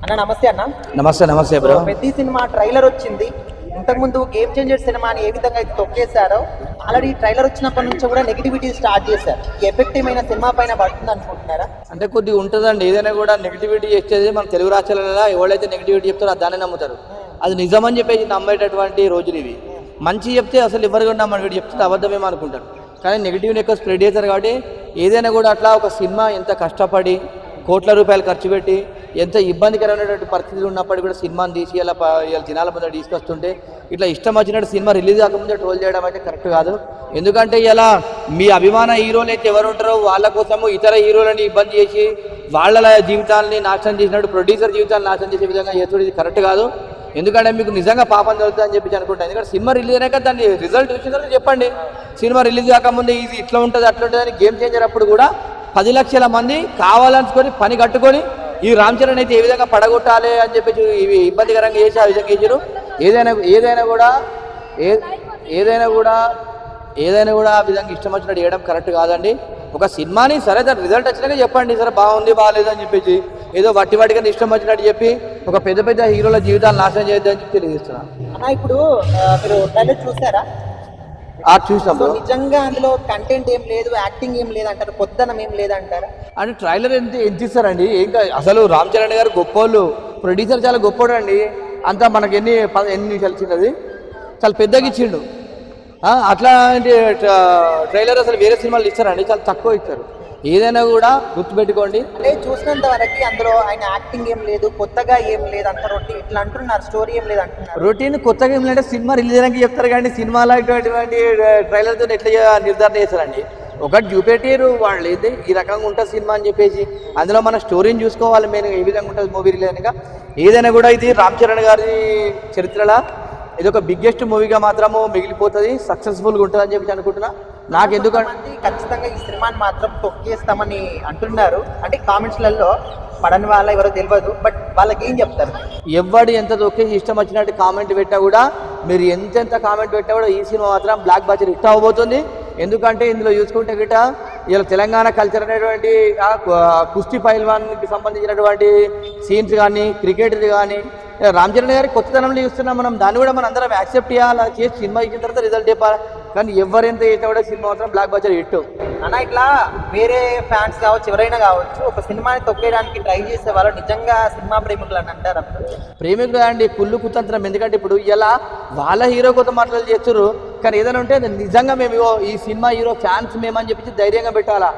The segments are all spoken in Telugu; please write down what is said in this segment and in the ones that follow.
అన్న నమస్తే అన్న. నమస్తే బ్రో. ప్రతి సినిమా ట్రైలర్ వచ్చింది. ఇంతకుముందు గేమ్ చేంజర్ సినిమాని ఏ విధంగా అయితే తొక్కేశారో ఆల్రెడీ ట్రైలర్ వచ్చినప్పటి నుంచి కూడా నెగిటివిటీ స్టార్ట్ చేశారు. ఈ ఎఫెక్టివ్ అయిన సినిమా పైన పడుతుంది అనుకుంటున్నారా? అంటే కొద్దిగా ఉంటుందండి. ఏదైనా కూడా నెగిటివిటీ చేసేది మన తెలుగు రాష్ట్రాలలో ఎవరైతే నెగిటివిటీ చెప్తారో దాన్ని నమ్ముతారు. అది నిజమని చెప్పేసి నమ్మేటటువంటి రోజులు ఇవి. మంచి చెప్తే అసలు ఎవరు కూడా నమ్మని, వీడు చెప్తే అబద్ధమేమో అనుకుంటారు. కానీ నెగిటివ్ని ఎక్కువ స్ప్రెడ్ చేస్తారు. కాబట్టి ఏదైనా కూడా అట్లా ఒక సినిమా ఎంత కష్టపడి కోట్ల రూపాయలు ఖర్చు పెట్టి ఎంత ఇబ్బందికరమైనటువంటి పరిస్థితులు ఉన్నప్పటికీ కూడా సినిమాని తీసి ఇలా జనాల ముందు తీసుకొస్తుంటే ఇట్లా ఇష్టం వచ్చినట్టు సినిమా రిలీజ్ కాకముందే ట్రోల్ చేయడం అయితే కరెక్ట్ కాదు. ఎందుకంటే ఇలా మీ అభిమాన హీరోలు అయితే ఎవరు ఉంటారో వాళ్ళ కోసము ఇతర హీరోలని ఇబ్బంది చేసి వాళ్ళ జీవితాలని నాశనం చేసినట్టు ప్రొడ్యూసర్ జీవితాన్ని నాశనం చేసే విధంగా చేస్తుంది. ఇది కరెక్ట్ కాదు. ఎందుకంటే మీకు నిజంగా పాపం జరుగుతుంది అని చెప్పి అనుకుంటాను. ఎందుకంటే సినిమా రిలీజ్ అయినాక దాన్ని రిజల్ట్ వచ్చిందో చెప్పండి. సినిమా రిలీజ్ కాకముందే ఇది ఇట్లా ఉంటుంది అట్లా ఉంటుంది అని గేమ్ చేంజర్ అప్పుడు కూడా 10 లక్షల మంది కావాలనుకొని పని కట్టుకొని ఈ రామ్ చరణ్ అయితే ఏ విధంగా పడగొట్టాలి అని చెప్పి ఇవి ఇబ్బందికరంగా చేసి ఆ విధంగా చేశారు. ఏదైనా కూడా ఆ విధంగా ఇష్టం వచ్చినట్టు చేయడం కరెక్ట్ కాదండి. ఒక సినిమాని సరే దాని రిజల్ట్ వచ్చినాక చెప్పండి, సరే బాగుంది బాగాలేదు అని చెప్పేసి ఏదో వాటిగా ఇష్టం వచ్చినట్టు చెప్పి ఒక పెద్ద హీరోల జీవితాలు నాశనం చేయొద్దని చెప్పి తెలియజేస్తున్నాను. అన్న ఇప్పుడు మీరు ట్రైలర్ చూసారా? చూసినప్పుడు నిజంగా అందులో కంటెంట్ ఏం లేదు, యాక్టింగ్ ఏం లేదు అంటారు, కొత్తనం ఏం లేదంటారా? అంటే ట్రైలర్ ఎంత ఇస్తారండి. ఇంకా అసలు రామ్ చరణ్ గారు గొప్పోళ్ళు, ప్రొడ్యూసర్ చాలా గొప్పోడు అండి. అంతా మనకి ఎన్ని నిమిషాలు ఇచ్చినది చాలా పెద్దగా ఇచ్చిండు. అట్లాంటి ట్రైలర్ అసలు వేరే సినిమాలు ఇస్తారండి, చాలా తక్కువ ఇస్తారు. ఏదైనా కూడా గుర్తుపెట్టుకోండి. అంటే చూసినంత వరకు అందులో ఆయన యాక్టింగ్ ఏం లేదు, కొత్తగా ఏం లేదు అంత రొటీన్ ఇట్లా అంటున్నారు, స్టోరీ ఏం లేదు అంటున్నారు. రొటీన్ కొత్తగా ఏం లేదంటే సినిమా రిలీజ్ అయినాక చెప్తారు. కానీ సినిమాలో ఇటువంటి ట్రైలర్తో ఎట్లా నిర్ధారణ చేస్తారండి. ఒకటి చూపెట్టారు వాళ్ళు ఏంటి ఈ రకంగా ఉంటుంది సినిమా అని చెప్పేసి అందులో మన స్టోరీని చూసుకోవాలి. మెయిన్ ఏ విధంగా ఉంటుంది మూవీ రిలీజ్ అయినాక. ఏదైనా కూడా ఇది రామ్ చరణ్ గారి చరిత్రలో ఇది ఒక బిగ్గెస్ట్ మూవీగా మాత్రము మిగిలిపోతుంది, సక్సెస్ఫుల్గా ఉంటుంది అని చెప్పి అనుకుంటున్నా. నాకు ఎందుకంటే ఖచ్చితంగా ఈ సినిమాని మాత్రం తొక్కేస్తామని అంటున్నారు. అంటే కామెంట్స్లలో పడని వాళ్ళ ఎవరో తెలియదు, బట్ వాళ్ళకి ఏం చెప్తారు? ఎవడు ఎంత తొక్కేసి ఇష్టం వచ్చినట్టు కామెంట్ పెట్టా కూడా, మీరు ఎంతెంత కామెంట్ పెట్టా కూడా ఈ సినిమా మాత్రం బ్లాక్ బస్టర్ హిట్ అవ్వబోతుంది. ఎందుకంటే ఇందులో చూసుకుంటే గిట ఇలా తెలంగాణ కల్చర్ అనేటువంటి కుస్తీ పైల్వాన్కి సంబంధించినటువంటి సీన్స్ కానీ క్రికెట్ది కానీ రామ్ చరణ్ గారి కొత్తదనంలో చూస్తున్నాం మనం. దాన్ని కూడా మనం అందరం యాక్సెప్ట్ చేయాలి, చేసి సినిమా ఇచ్చిన తర్వాత రిజల్ట్ చెప్పాలి. కానీ ఎవరెంత చేసినా కూడా సినిమా మాత్రం బ్లాక్ బస్టర్ హిట్ అన్న. ఇట్లా వేరే ఫ్యాన్స్ కావచ్చు, ఎవరైనా కావచ్చు, ఒక సినిమాని తొక్కేయడానికి ట్రై చేసే వాళ్ళు నిజంగా సినిమా ప్రేమికులు అని అంటారు. ప్రేమికులు అండి కుళ్ళు కుతంత్రం. ఎందుకంటే ఇప్పుడు ఇలా వాళ్ళ హీరో కొత్త మాటలు చేస్తారు. కానీ ఏదైనా ఉంటే నిజంగా మేము ఈ సినిమా హీరో ఫ్యాన్స్ మేమని చెప్పి ధైర్యంగా పెట్టాలా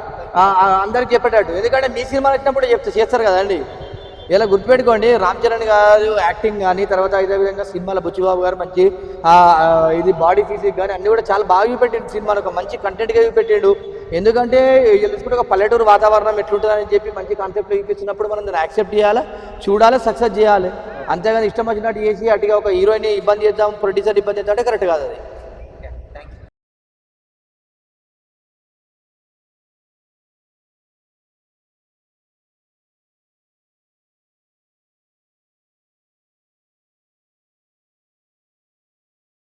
అందరికి చెప్పేటట్టు. ఎందుకంటే మీ సినిమా వచ్చినప్పుడు చేస్తారు కదండి. ఇలా గుర్తుపెట్టుకోండి, రామ్ చరణ్ గారు యాక్టింగ్ కానీ తర్వాత ఇదే విధంగా సినిమాలో బుచ్చిబాబు గారు మంచి ఇది బాడీ ఫిజిక్ కానీ అన్నీ కూడా చాలా బాగా చూపెట్టిండు. సినిమాను ఒక మంచి కంటెంట్గా చూపెట్టాడు. ఎందుకంటే తెలుసుకుంటే ఒక పల్లెటూరు వాతావరణం ఎట్లుంటుందని చెప్పి మంచి కాన్సెప్ట్లో చూపించినప్పుడు మనం దాన్ని యాక్సెప్ట్ చేయాలి, చూడాలి, సక్సెస్ చేయాలి. అంతేగాని ఇష్టం వచ్చినట్టు చేసి అటుగా ఒక హీరోయిన్ ఇబ్బంది చేద్దాం, ప్రొడ్యూసర్ ఇబ్బంది చేద్దాం అంటే కరెక్ట్ కాదు అది.